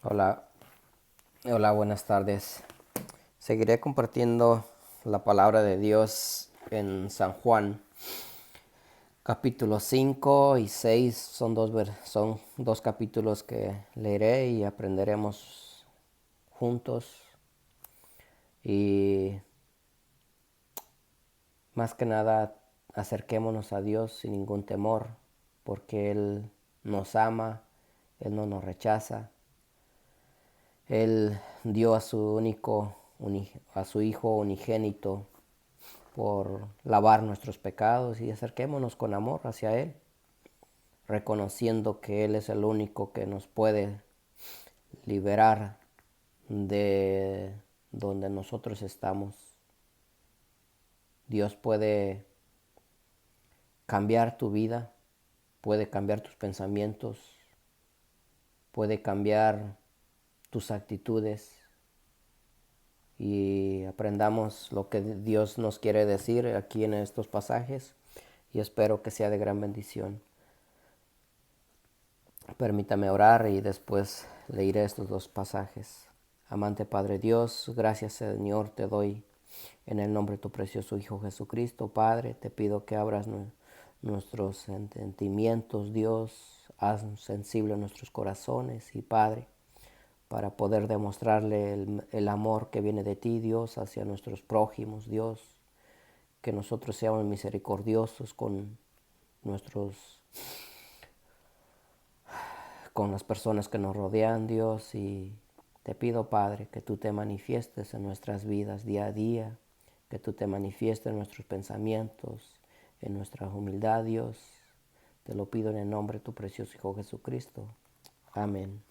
Hola, hola, buenas tardes. Seguiré compartiendo la palabra de Dios en San Juan, capítulos 5 y 6. Son dos capítulos que leeré y aprenderemos juntos. Y más que nada, acerquémonos a Dios sin ningún temor, porque Él nos ama, Él no nos rechaza. Él dio a a su Hijo unigénito por lavar nuestros pecados, y acerquémonos con amor hacia Él, reconociendo que Él es el único que nos puede liberar de donde nosotros estamos. Dios puede cambiar tu vida, puede cambiar tus pensamientos, puede cambiar tus actitudes, y aprendamos lo que Dios nos quiere decir aquí en estos pasajes, y espero que sea de gran bendición. Permítame orar y después leeré estos dos pasajes. Amante Padre Dios, gracias Señor te doy en el nombre de tu precioso Hijo Jesucristo. Padre, te pido que abras nuestros entendimientos, Dios, haz sensible nuestros corazones, y Padre, para poder demostrarle el amor que viene de ti, Dios, hacia nuestros prójimos, Dios, que nosotros seamos misericordiosos con las personas que nos rodean, Dios, y te pido, Padre, que tú te manifiestes en nuestras vidas día a día, que tú te manifiestes en nuestros pensamientos, en nuestra humildad, Dios. Te lo pido en el nombre de tu precioso Hijo Jesucristo. Amén.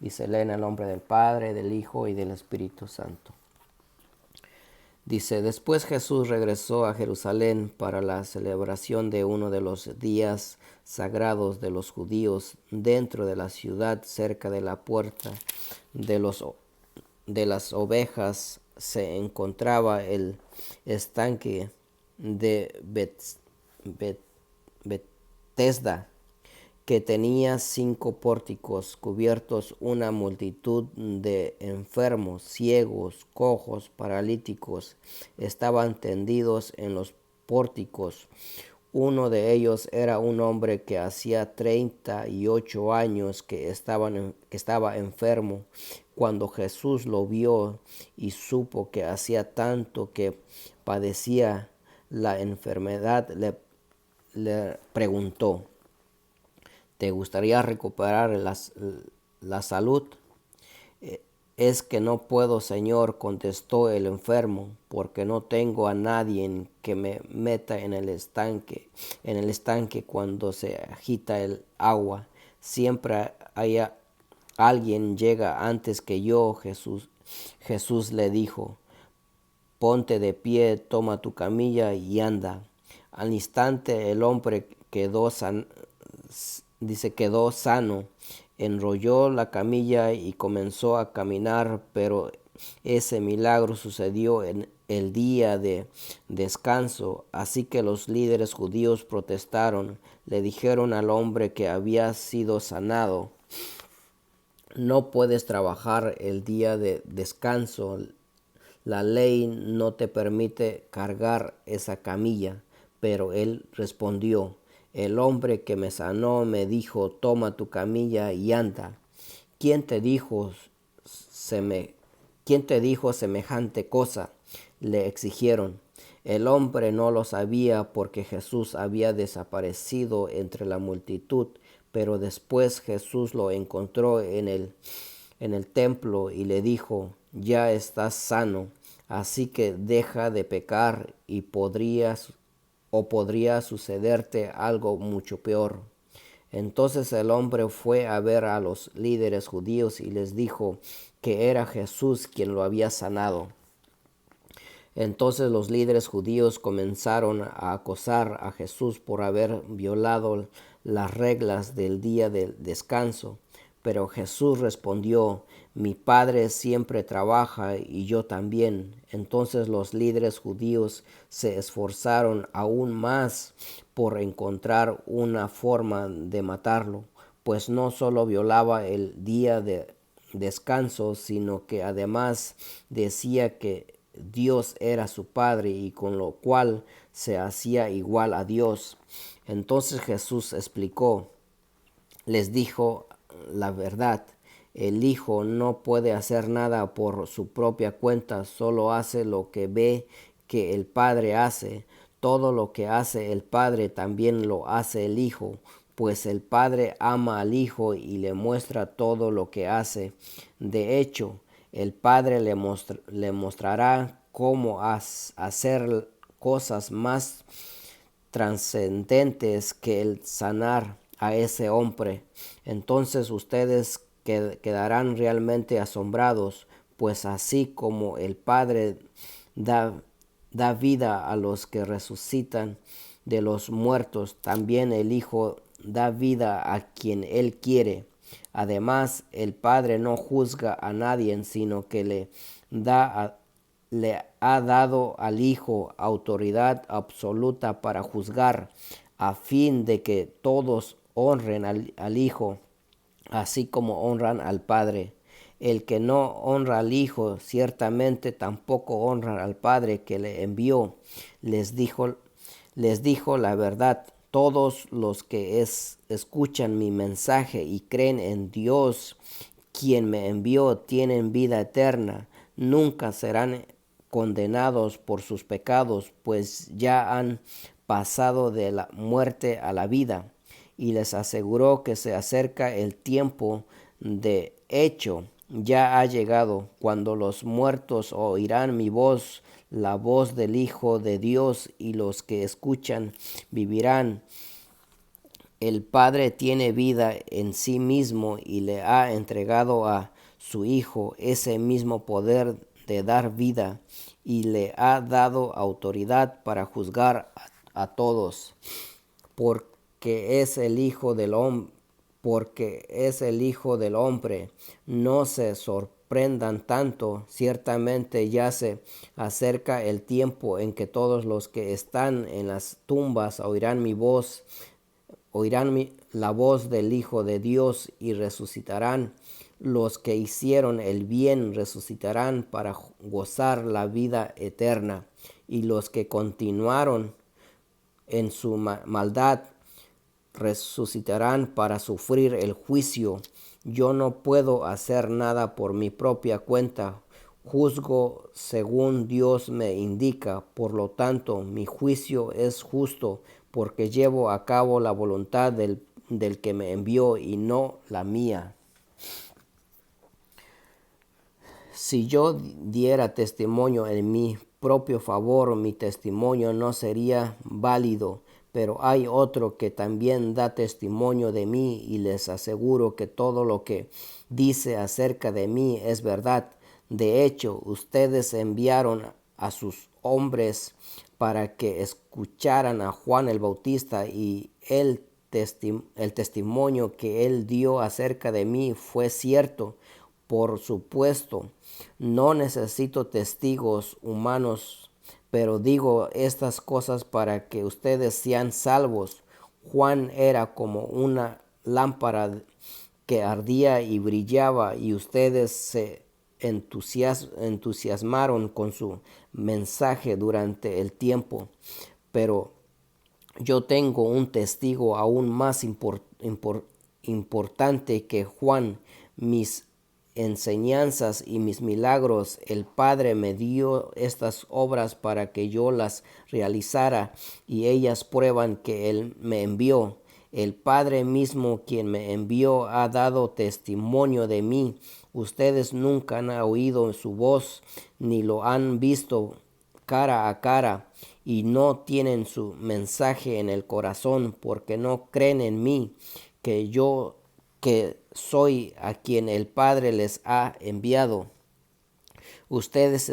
Y se lee en el nombre del Padre, del Hijo y del Espíritu Santo. Dice, después Jesús regresó a Jerusalén para la celebración de uno de los días sagrados de los judíos. Dentro de la ciudad, cerca de la puerta de las ovejas, se encontraba el estanque de Betesda, que tenía 5 pórticos cubiertos. Una multitud de enfermos, ciegos, cojos, paralíticos estaban tendidos en los pórticos. Uno de ellos era un hombre que hacía 38 años que estaba enfermo. Cuando Jesús lo vio y supo que hacía tanto que padecía la enfermedad, le preguntó, ¿te gustaría recuperar la salud? Es que no puedo, Señor, contestó el enfermo, porque no tengo a nadie que me meta en el estanque cuando se agita el agua. Siempre alguien llega antes que yo. Jesús le dijo, ponte de pie, toma tu camilla y anda. Al instante el hombre quedó sano, enrolló la camilla y comenzó a caminar. Pero ese milagro sucedió en el día de descanso, así que los líderes judíos protestaron. Le dijeron al hombre que había sido sanado, no puedes trabajar el día de descanso. La ley no te permite cargar esa camilla. Pero él respondió, el hombre que me sanó me dijo, toma tu camilla y anda. ¿Quién te dijo ¿Quién te dijo semejante cosa?, le exigieron. El hombre no lo sabía, porque Jesús había desaparecido entre la multitud. Pero después Jesús lo encontró en el templo y le dijo, ya estás sano, así que deja de pecar, y podría sucederte algo mucho peor. Entonces el hombre fue a ver a los líderes judíos y les dijo que era Jesús quien lo había sanado. Entonces los líderes judíos comenzaron a acosar a Jesús por haber violado las reglas del día del descanso. Pero Jesús respondió, mi Padre siempre trabaja y yo también. Entonces los líderes judíos se esforzaron aún más por encontrar una forma de matarlo, pues no solo violaba el día de descanso, sino que además decía que Dios era su Padre y con lo cual se hacía igual a Dios. Entonces Jesús explicó, les dijo la verdad. El Hijo no puede hacer nada por su propia cuenta, solo hace lo que ve que el Padre hace. Todo lo que hace el Padre también lo hace el Hijo, pues el Padre ama al Hijo y le muestra todo lo que hace. De hecho, el Padre le mostrará cómo hacer cosas más trascendentes que el sanar a ese hombre. Entonces ustedes quedarán realmente asombrados, pues así como el Padre da vida a los que resucitan de los muertos, también el Hijo da vida a quien Él quiere. Además, el Padre no juzga a nadie, sino que le ha dado al Hijo autoridad absoluta para juzgar, a fin de que todos honren al Hijo, así como honran al Padre. El que no honra al Hijo, ciertamente tampoco honra al Padre que le envió. Les dijo la verdad. Todos los que escuchan mi mensaje y creen en Dios, quien me envió, tienen vida eterna. Nunca serán condenados por sus pecados, pues ya han pasado de la muerte a la vida. Y les aseguró que se acerca el tiempo. De hecho, ya ha llegado, cuando los muertos oirán mi voz, la voz del Hijo de Dios, y los que escuchan vivirán. El Padre tiene vida en sí mismo y le ha entregado a su Hijo ese mismo poder de dar vida, y le ha dado autoridad para juzgar a todos, porque es el Hijo del hombre. Porque es el Hijo del Hombre. No se sorprendan tanto, ciertamente ya se acerca el tiempo en que todos los que están en las tumbas oirán la voz del Hijo de Dios y resucitarán. Los que hicieron el bien resucitarán para gozar la vida eterna, y los que continuaron en su maldad resucitarán para sufrir el juicio. Yo no puedo hacer nada por mi propia cuenta. Juzgo según Dios me indica. Por lo tanto, mi juicio es justo, porque llevo a cabo la voluntad del que me envió y no la mía. Si yo diera testimonio en mi propio favor, mi testimonio no sería válido, pero hay otro que también da testimonio de mí, y les aseguro que todo lo que dice acerca de mí es verdad. De hecho, ustedes enviaron a sus hombres para que escucharan a Juan el Bautista, y el testimonio que él dio acerca de mí fue cierto. Por supuesto, no necesito testigos humanos, pero digo estas cosas para que ustedes sean salvos. Juan era como una lámpara que ardía y brillaba, y ustedes se entusiasmaron con su mensaje durante el tiempo. Pero yo tengo un testigo aún más importante que Juan: mis enseñanzas y mis milagros. El Padre me dio estas obras para que yo las realizara, y ellas prueban que Él me envió. El Padre mismo, quien me envió, ha dado testimonio de mí. Ustedes nunca han oído su voz, ni lo han visto cara a cara, y no tienen su mensaje en el corazón, porque no creen en mí, que soy a quien el Padre les ha enviado. Ustedes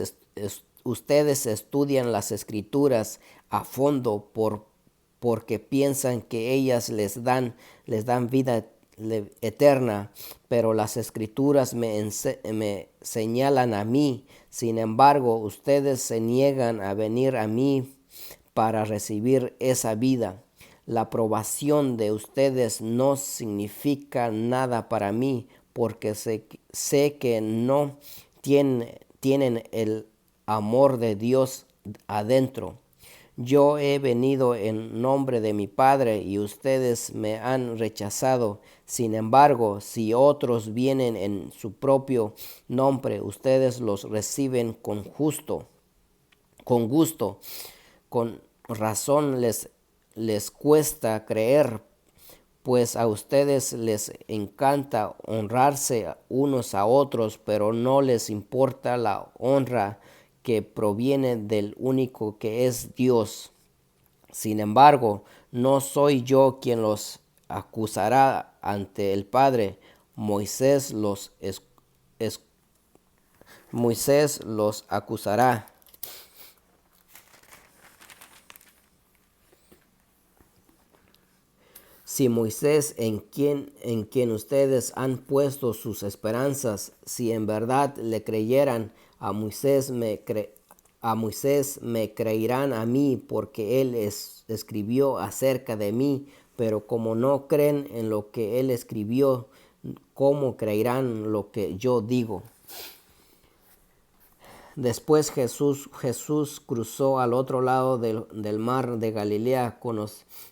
estudian las Escrituras a fondo porque piensan que ellas les dan vida eterna, pero las Escrituras me señalan a mí. Sin embargo, ustedes se niegan a venir a mí para recibir esa vida. La aprobación de ustedes no significa nada para mí, porque sé que no tienen el amor de Dios adentro. Yo he venido en nombre de mi Padre y ustedes me han rechazado. Sin embargo, si otros vienen en su propio nombre, ustedes los reciben con gusto. Con razón les cuesta creer, pues a ustedes les encanta honrarse unos a otros, pero no les importa la honra que proviene del único que es Dios. Sin embargo, no soy yo quien los acusará ante el Padre. Moisés los acusará. Si Moisés, en quien ustedes han puesto sus esperanzas, si en verdad le creyeran, a Moisés me creerán a mí, porque él escribió acerca de mí. Pero como no creen en lo que él escribió, ¿cómo creerán lo que yo digo? Después Jesús cruzó al otro lado del mar de Galilea,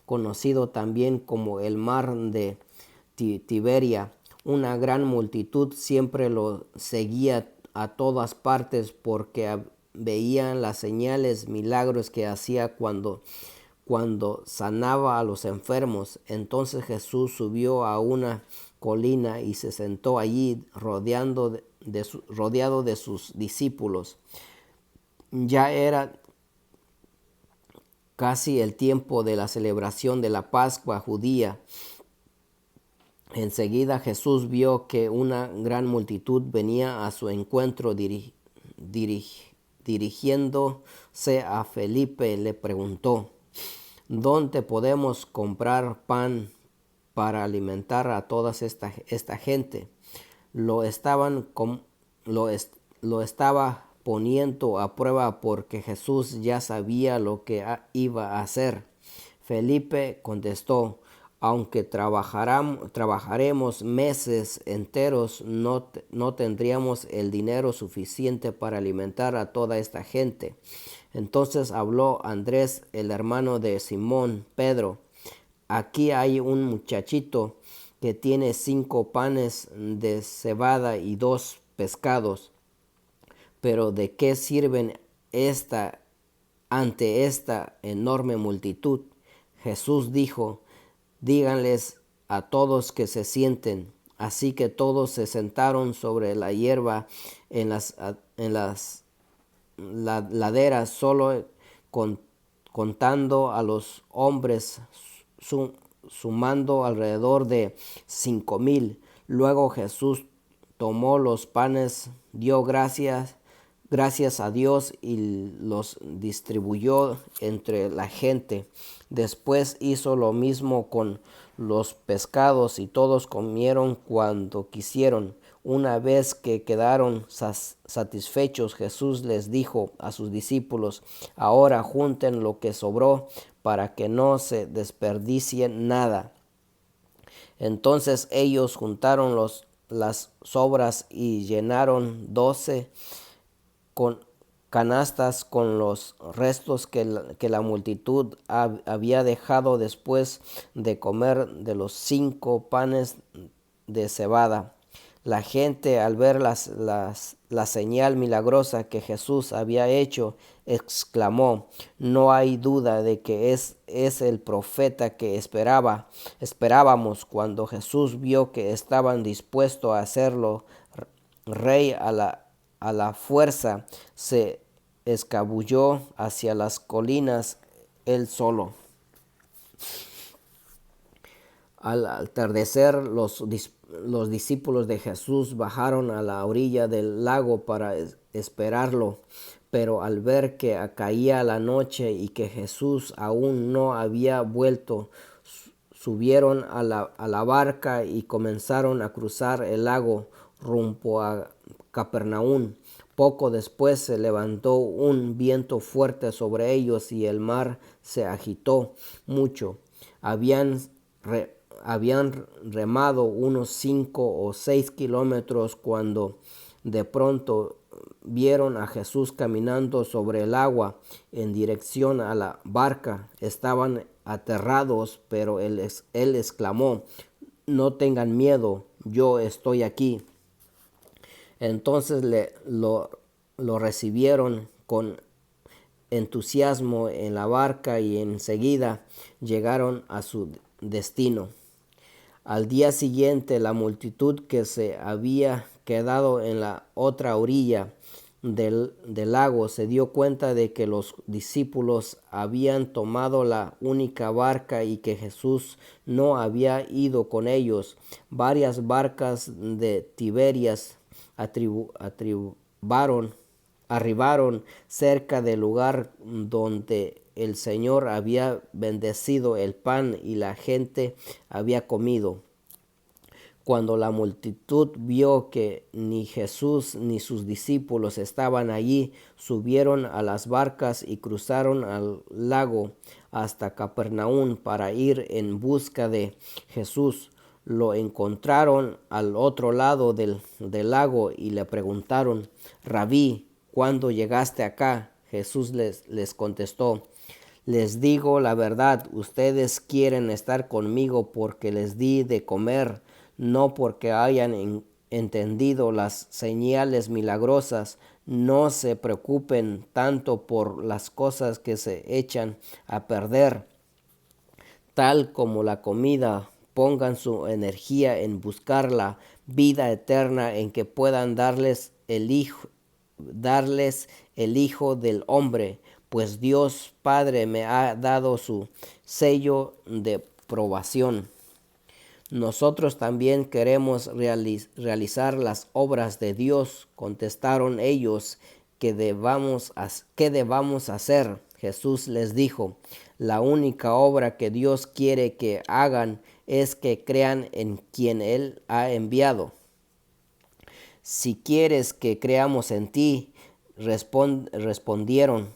conocido también como el mar de Tiberia. Una gran multitud siempre lo seguía a todas partes porque veían las señales, milagros que hacía cuando sanaba a los enfermos. Entonces Jesús subió a una colina y se sentó allí rodeado de sus discípulos. Ya era casi el tiempo de la celebración de la Pascua judía. Enseguida Jesús vio que una gran multitud venía a su encuentro. Dirigiéndose a Felipe, le preguntó: ¿dónde podemos comprar pan para alimentar a toda esta gente? Lo estaba poniendo a prueba porque Jesús ya sabía lo que iba a hacer. Felipe contestó: aunque trabajaremos meses enteros, no tendríamos el dinero suficiente para alimentar a toda esta gente. Entonces habló Andrés, el hermano de Simón Pedro: aquí hay un muchachito que tiene 5 panes de cebada y 2 pescados. Pero ¿de qué sirven ante esta enorme multitud? Jesús dijo: díganles a todos que se sienten. Así que todos se sentaron sobre la hierba en las laderas, solo contando a los hombres, sumando alrededor de 5,000. Luego Jesús tomó los panes, dio gracias a Dios y los distribuyó entre la gente. Después hizo lo mismo con los pescados y todos comieron cuanto quisieron. Una vez que quedaron satisfechos, Jesús les dijo a sus discípulos: ahora junten lo que sobró para que no se desperdicie nada. Entonces ellos juntaron las sobras y llenaron 12 canastas con los restos que la multitud había dejado después de comer de los 5 panes de cebada. La gente, al ver la señal milagrosa que Jesús había hecho, exclamó: no hay duda de que es el profeta que esperábamos. Cuando Jesús vio que estaban dispuestos a hacerlo rey a la fuerza, se escabulló hacia las colinas él solo. Al atardecer, los discípulos de Jesús bajaron a la orilla del lago para esperarlo, pero al ver que caía la noche y que Jesús aún no había vuelto, subieron a la barca y comenzaron a cruzar el lago rumbo a Capernaum. Poco después se levantó un viento fuerte sobre ellos y el mar se agitó mucho. Habían habían remado unos 5 o 6 kilómetros cuando de pronto vieron a Jesús caminando sobre el agua en dirección a la barca. Estaban aterrados, pero él exclamó: "No tengan miedo, yo estoy aquí". Entonces lo recibieron con entusiasmo en la barca y enseguida llegaron a su destino. Al día siguiente, la multitud que se había quedado en la otra orilla del lago se dio cuenta de que los discípulos habían tomado la única barca y que Jesús no había ido con ellos. Varias barcas de Tiberias arribaron cerca del lugar donde el Señor había bendecido el pan y la gente había comido. Cuando la multitud vio que ni Jesús ni sus discípulos estaban allí, subieron a las barcas y cruzaron al lago hasta Capernaum para ir en busca de Jesús. Lo encontraron al otro lado del lago y le preguntaron: «Rabí, ¿cuándo llegaste acá?». Jesús les contestó: «Les digo la verdad, ustedes quieren estar conmigo porque les di de comer, no porque hayan entendido las señales milagrosas. No se preocupen tanto por las cosas que se echan a perder, tal como la comida. Pongan su energía en buscar la vida eterna en que puedan darles el Hijo del Hombre, pues Dios Padre me ha dado su sello de probación. Nosotros también queremos realizar las obras de Dios», contestaron ellos. ¿Qué debamos hacer? Jesús les dijo: «La única obra que Dios quiere que hagan es que crean en quien Él ha enviado». «Si quieres que creamos en ti», respondieron,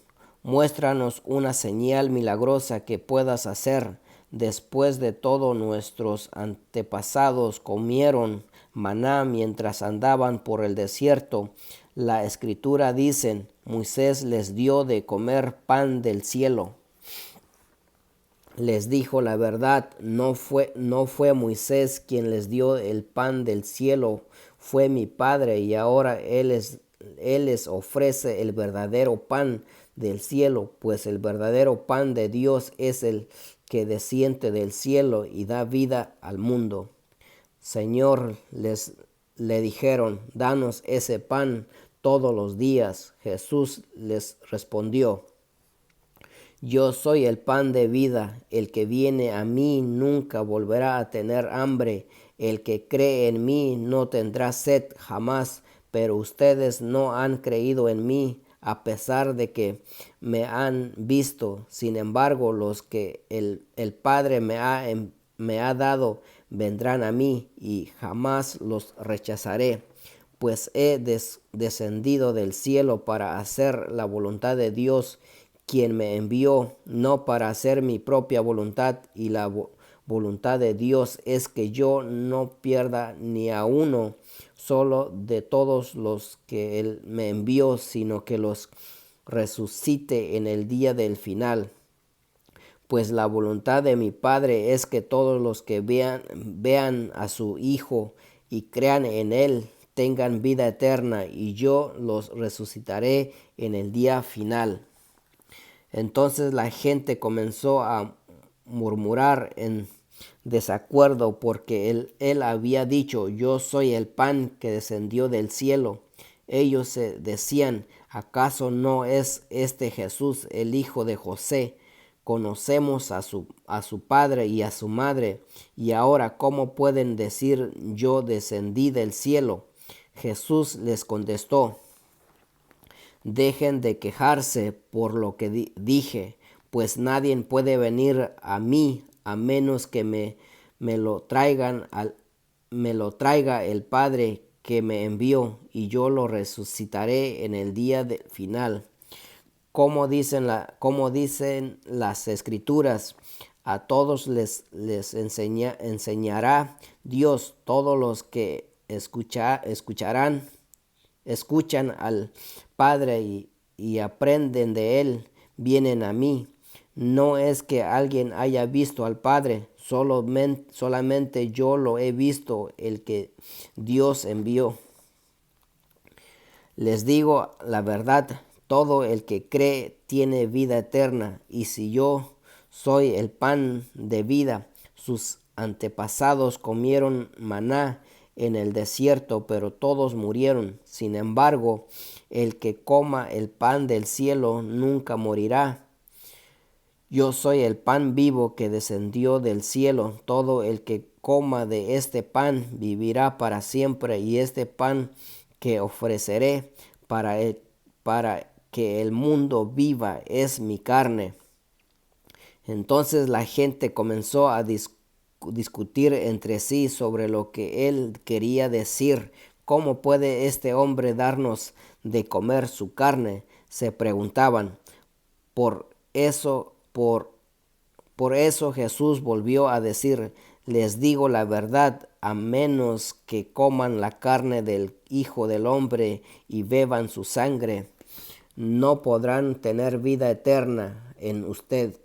«muéstranos una señal milagrosa que puedas hacer». Después de todo, nuestros antepasados comieron maná mientras andaban por el desierto. La Escritura dice: «Moisés les dio de comer pan del cielo». Les dijo la verdad: no fue Moisés quien les dio el pan del cielo, fue mi Padre, y ahora Él les ofrece el verdadero pan del cielo, pues el verdadero pan de Dios es el que desciende del cielo y da vida al mundo. «Señor», le dijeron, «danos ese pan todos los días». Jesús les respondió: «Yo soy el pan de vida. El que viene a mí nunca volverá a tener hambre. El que cree en mí no tendrá sed jamás. Pero ustedes no han creído en mí, a pesar de que me han visto. Sin embargo, los que el Padre me ha dado vendrán a mí, y jamás los rechazaré, pues he descendido del cielo para hacer la voluntad de Dios, quien me envió, no para hacer mi propia voluntad. Y la voluntad de Dios es que yo no pierda ni a uno solo de todos los que Él me envió, sino que los resucite en el día del final. Pues la voluntad de mi Padre es que todos los que vean a su Hijo y crean en Él tengan vida eterna, y yo los resucitaré en el día final». Entonces la gente comenzó a murmurar en desacuerdo, porque él había dicho: «Yo soy el pan que descendió del cielo». Ellos se decían: «¿Acaso no es este Jesús el hijo de José? Conocemos a su padre y a su madre, y ahora ¿cómo pueden decir: yo descendí del cielo?». Jesús les contestó: «Dejen de quejarse por lo que dije, pues nadie puede venir a mí a menos que me lo traiga el Padre que me envió, y yo lo resucitaré en el día final. Como dicen las Escrituras, A todos les enseñará Dios. Todos los que escuchan al Padre y aprenden de Él, vienen a mí. No es que alguien haya visto al Padre, solamente yo lo he visto, el que Dios envió. Les digo la verdad, todo el que cree tiene vida eterna, y si yo soy el pan de vida, sus antepasados comieron maná en el desierto, pero todos murieron. Sin embargo, el que coma el pan del cielo nunca morirá. Yo soy el pan vivo que descendió del cielo. Todo el que coma de este pan vivirá para siempre, y este pan que ofreceré para que el mundo viva es mi carne. Entonces la gente comenzó a discutir entre sí sobre lo que él quería decir. ¿Cómo puede este hombre darnos de comer su carne?, se preguntaban. Por eso Jesús volvió a decir: les digo la verdad, a menos que coman la carne del Hijo del Hombre y beban su sangre, no podrán tener vida eterna en ustedes.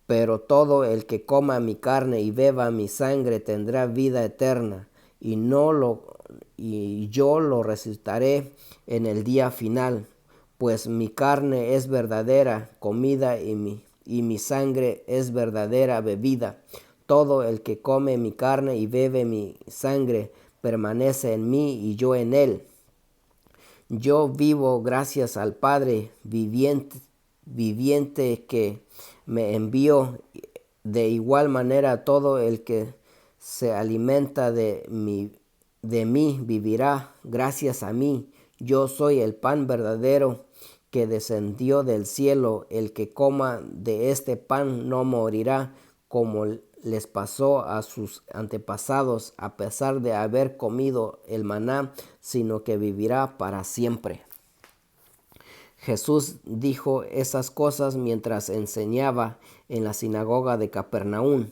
Pero todo el que coma mi carne y beba mi sangre tendrá vida eterna, y yo lo resucitaré en el día final. Pues mi carne es verdadera comida y mi sangre es verdadera bebida. Todo el que come mi carne y bebe mi sangre permanece en mí y yo en él. Yo vivo gracias al Padre viviente que me envió. De igual manera, todo el que se alimenta de mí vivirá gracias a mí. Yo soy el pan verdadero que descendió del cielo. El que coma de este pan no morirá, como les pasó a sus antepasados, a pesar de haber comido el maná, sino que vivirá para siempre. Jesús dijo esas cosas mientras enseñaba en la sinagoga de Capernaum.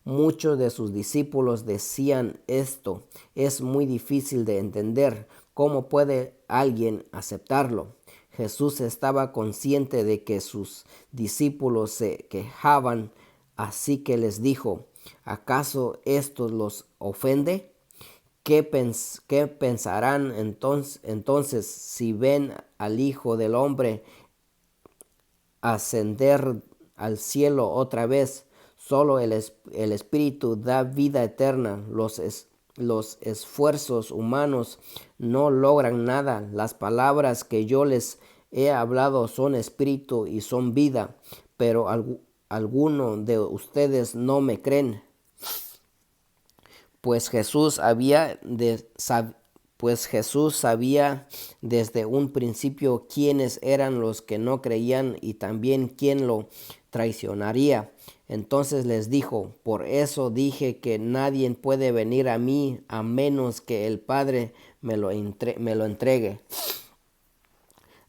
Muchos de sus discípulos decían: esto es muy difícil de entender. ¿Cómo puede alguien aceptarlo? Jesús estaba consciente de que sus discípulos se quejaban, así que les dijo: ¿acaso esto los ofende? ¿Qué pensarán entonces si ven al Hijo del Hombre ascender al cielo otra vez? Solo el Espíritu da vida eterna. Los esfuerzos humanos no logran nada. Las palabras que yo les he hablado son espíritu y son vida, pero algunos de ustedes no me creen. Pues Jesús sabía desde un principio quiénes eran los que no creían y también quién lo traicionaría. Entonces les dijo: por eso dije que nadie puede venir a mí a menos que el Padre me lo entregue.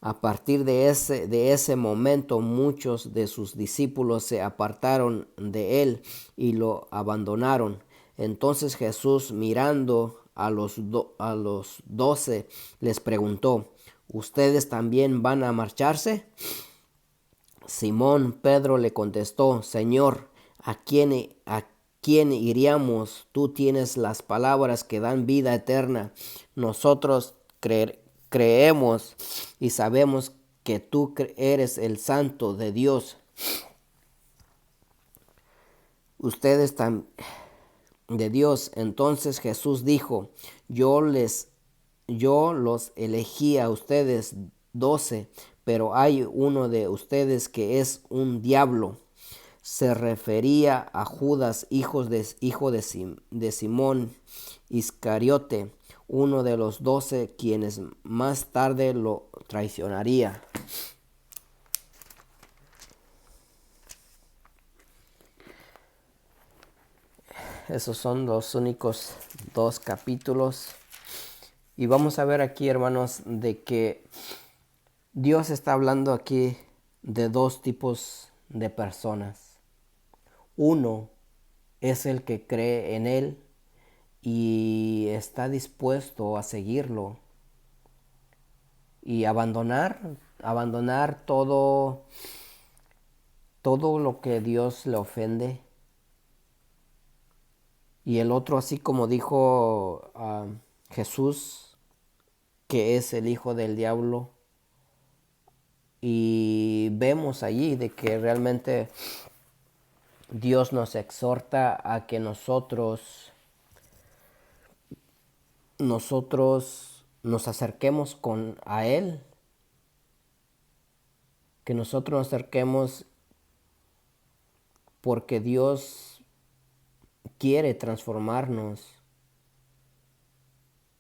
A partir de ese momento, muchos de sus discípulos se apartaron de él y lo abandonaron. Entonces Jesús, mirando a los 12, les preguntó: ¿ustedes también van a marcharse? Simón Pedro le contestó: Señor, ¿a quién iríamos? Tú tienes las palabras que dan vida eterna. Nosotros creemos y sabemos que tú eres el Santo de Dios. Ustedes también de Dios. Entonces Jesús dijo: yo los elegí a ustedes 12, pero hay uno de ustedes que es un diablo. Se refería a Judas, hijo de Simón Iscariote, uno de los 12, quienes más tarde lo traicionaría. Esos son los únicos 2 capítulos. Y vamos a ver aquí, hermanos, de que Dios está hablando aquí de 2 tipos de personas. Uno es el que cree en Él y está dispuesto a seguirlo y abandonar todo lo que Dios le ofende. Y el otro, así como dijo Jesús, que es el hijo del diablo, y vemos allí de que realmente Dios nos exhorta a que nosotros nos acerquemos a Él, que nosotros nos acerquemos porque Dios quiere transformarnos,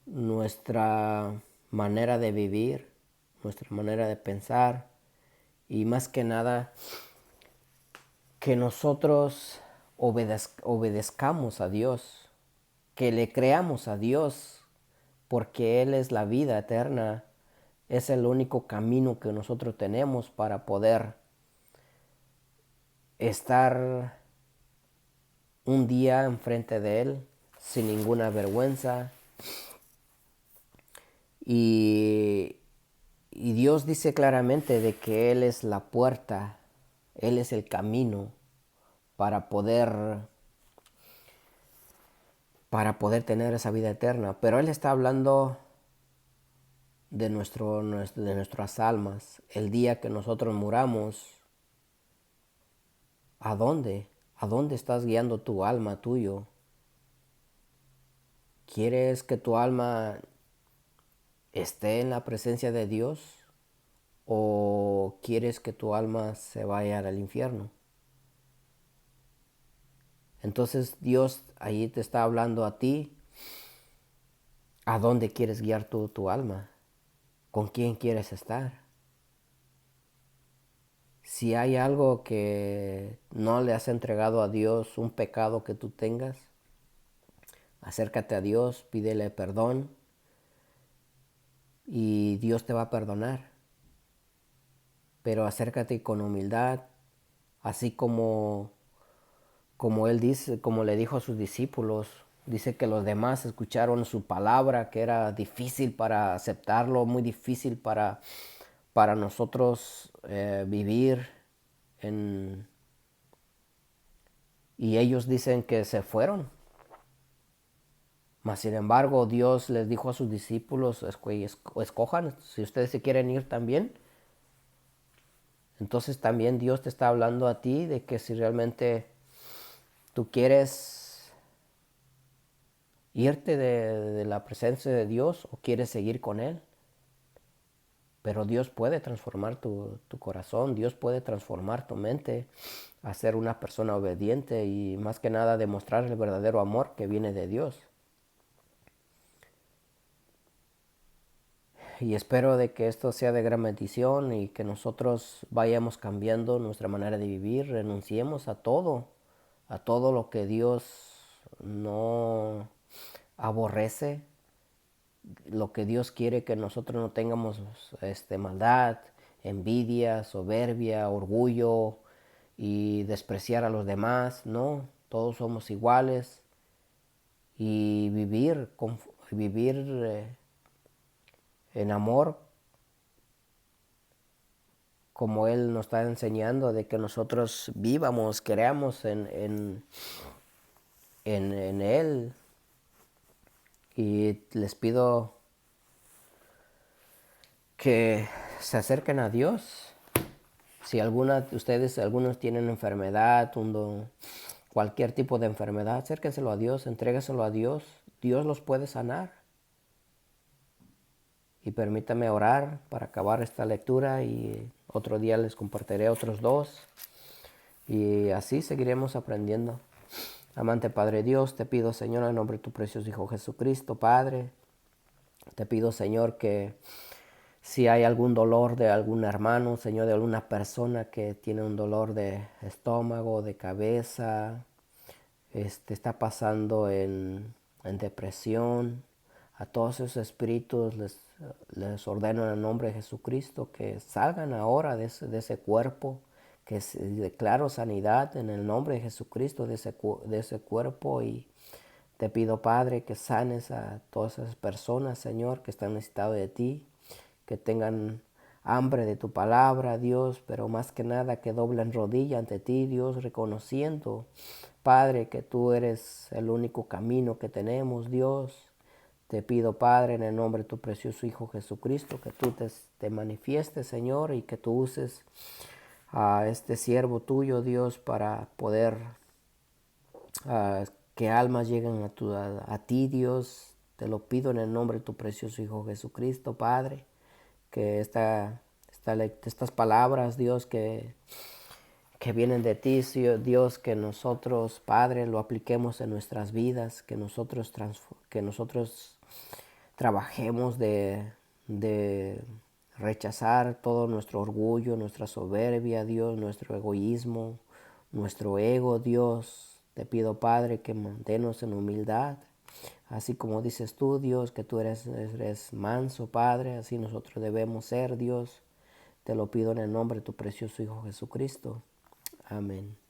nuestra manera de vivir, nuestra manera de pensar, y más que nada que nosotros obedezcamos a Dios, que le creamos a Dios, porque Él es la vida eterna, es el único camino que nosotros tenemos para poder estar un día enfrente de Él sin ninguna vergüenza. Y Dios dice claramente de que Él es la puerta, Él es el camino para poder tener esa vida eterna. Pero Él está hablando de nuestras almas. El día que nosotros muramos, ¿a dónde? ¿A dónde estás guiando tu alma tuyo? ¿Quieres que tu alma esté en la presencia de Dios? ¿O quieres que tu alma se vaya al infierno? Entonces Dios ahí te está hablando a ti. ¿A dónde quieres guiar tu alma? ¿Con quién quieres estar? Si hay algo que no le has entregado a Dios, un pecado que tú tengas, acércate a Dios, pídele perdón y Dios te va a perdonar. Pero acércate con humildad, así como Él dice, como le dijo a sus discípulos. Dice que los demás escucharon su palabra, que era difícil para aceptarlo, muy difícil para nosotros vivir y ellos dicen que se fueron. Mas sin embargo, Dios les dijo a sus discípulos, escojan, si ustedes se quieren ir también. Entonces también Dios te está hablando a ti de que si realmente tú quieres irte de la presencia de Dios o quieres seguir con Él. Pero Dios puede transformar tu corazón, Dios puede transformar tu mente a ser una persona obediente y más que nada demostrar el verdadero amor que viene de Dios. Y espero de que esto sea de gran bendición y que nosotros vayamos cambiando nuestra manera de vivir, renunciemos a todo lo que Dios no aborrece, lo que Dios quiere que nosotros no tengamos maldad, envidia, soberbia, orgullo y despreciar a los demás. No, todos somos iguales y vivir en amor, como Él nos está enseñando, de que nosotros vivamos, creamos en Él. Y les pido que se acerquen a Dios. Si algunos tienen enfermedad, cualquier tipo de enfermedad, acérquenselo a Dios, entrégueselo a Dios. Dios los puede sanar. Y permítame orar para acabar esta lectura y otro día les compartiré otros dos. Y así seguiremos aprendiendo. Amante Padre Dios, te pido, Señor, en nombre de tu precioso Hijo Jesucristo, Padre, te pido, Señor, que si hay algún dolor de algún hermano, Señor, de alguna persona que tiene un dolor de estómago, de cabeza, está pasando en depresión, a todos esos espíritus les ordeno en el nombre de Jesucristo que salgan ahora de ese cuerpo, que declaro sanidad en el nombre de Jesucristo de ese cuerpo. Y te pido, Padre, que sanes a todas esas personas, Señor, que están necesitadas de ti, que tengan hambre de tu palabra, Dios, pero más que nada que doblen rodilla ante ti, Dios, reconociendo, Padre, que tú eres el único camino que tenemos, Dios. Te pido, Padre, en el nombre de tu precioso Hijo Jesucristo, que tú te manifiestes, Señor, y que tú uses a este siervo tuyo, Dios, para poder que almas lleguen a ti, Dios. Te lo pido en el nombre de tu precioso Hijo Jesucristo, Padre, que estas palabras, Dios, que vienen de ti, Dios, que nosotros, Padre, lo apliquemos en nuestras vidas, que nosotros trabajemos de rechazar todo nuestro orgullo, nuestra soberbia, Dios, nuestro egoísmo, nuestro ego, Dios. Te pido, Padre, que manténnos en humildad, así como dices tú, Dios, que tú eres manso, Padre, así nosotros debemos ser, Dios. Te lo pido en el nombre de tu precioso Hijo Jesucristo. Amén.